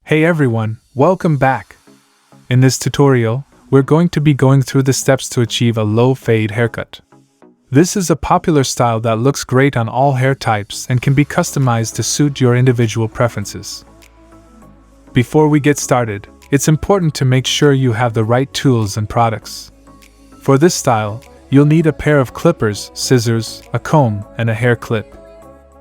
Hey everyone, welcome back! In this tutorial, we're going to be going through the steps to achieve a low fade haircut. This is a popular style that looks great on all hair types and can be customized to suit your individual preferences. Before we get started, it's important to make sure you have the right tools and products. For this style, you'll need a pair of clippers, scissors, a comb, and a hair clip.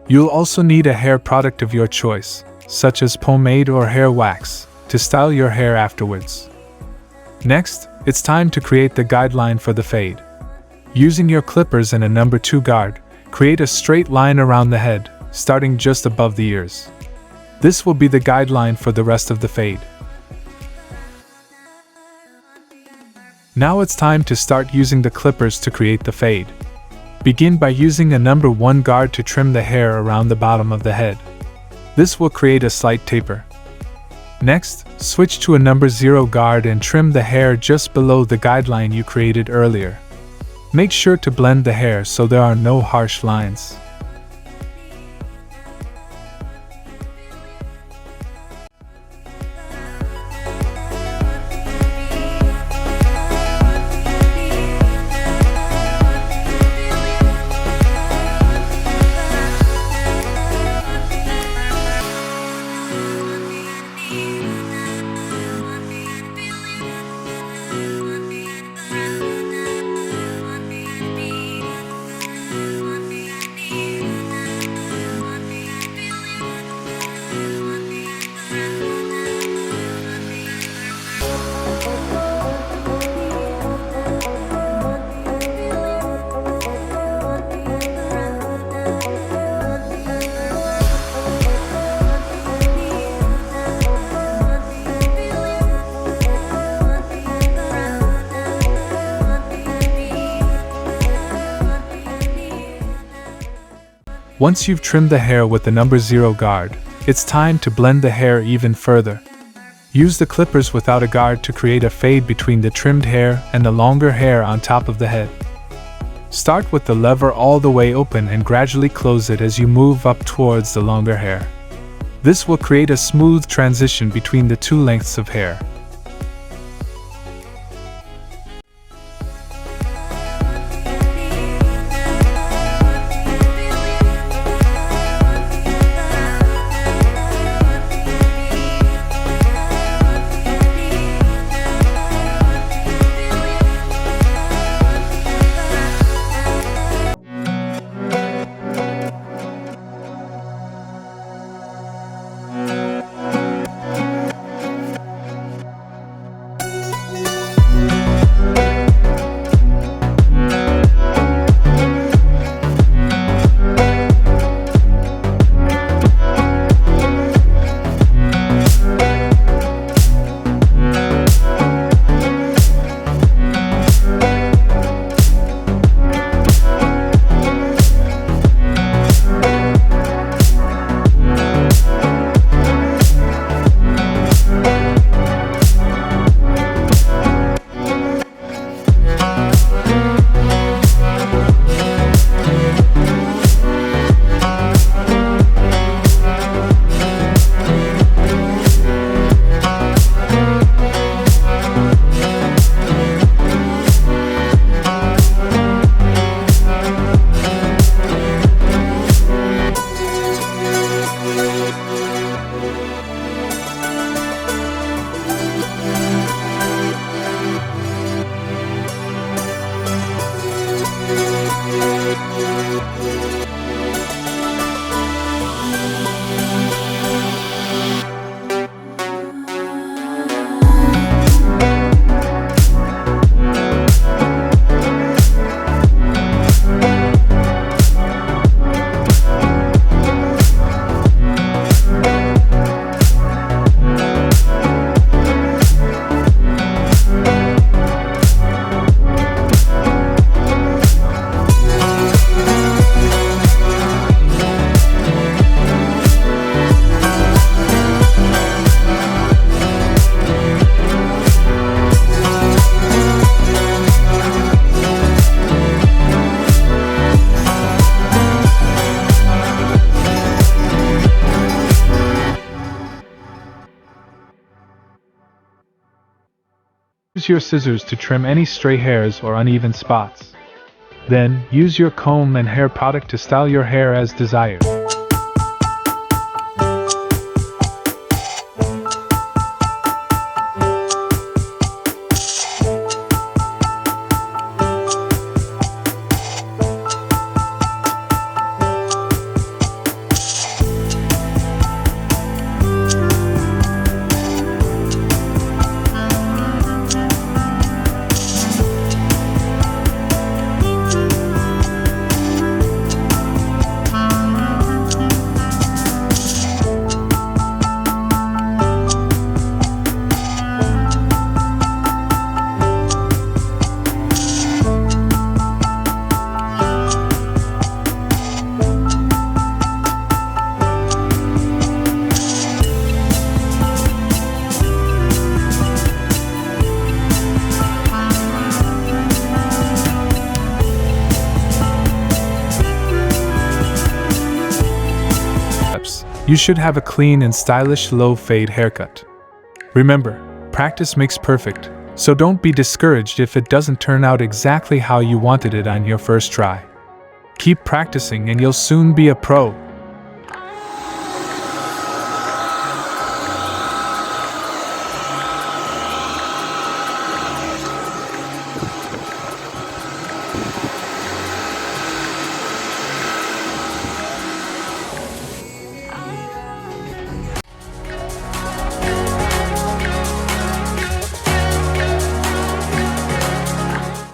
You'll also need a hair product of your choice, such as pomade or hair wax, to style your hair afterwards. Next, it's time to create the guideline for the fade. Using your clippers and a number 2 guard, create a straight line around the head, starting just above the ears. This will be the guideline for the rest of the fade. Now it's time to start using the clippers to create the fade. Begin by using a number 1 guard to trim the hair around the bottom of the head. This will create a slight taper. Next, switch to a number 0 guard and trim the hair just below the guideline you created earlier. Make sure to blend the hair so there are no harsh lines. Once you've trimmed the hair with the number 0 guard, it's time to blend the hair even further. Use the clippers without a guard to create a fade between the trimmed hair and the longer hair on top of the head. Start with the lever all the way open and gradually close it as you move up towards the longer hair. This will create a smooth transition between the two lengths of hair. Use your scissors to trim any stray hairs or uneven spots. Then, use your comb and hair product to style your hair as desired. You should have a clean and stylish low-fade haircut. Remember, practice makes perfect, so don't be discouraged if it doesn't turn out exactly how you wanted it on your first try. Keep practicing and you'll soon be a pro.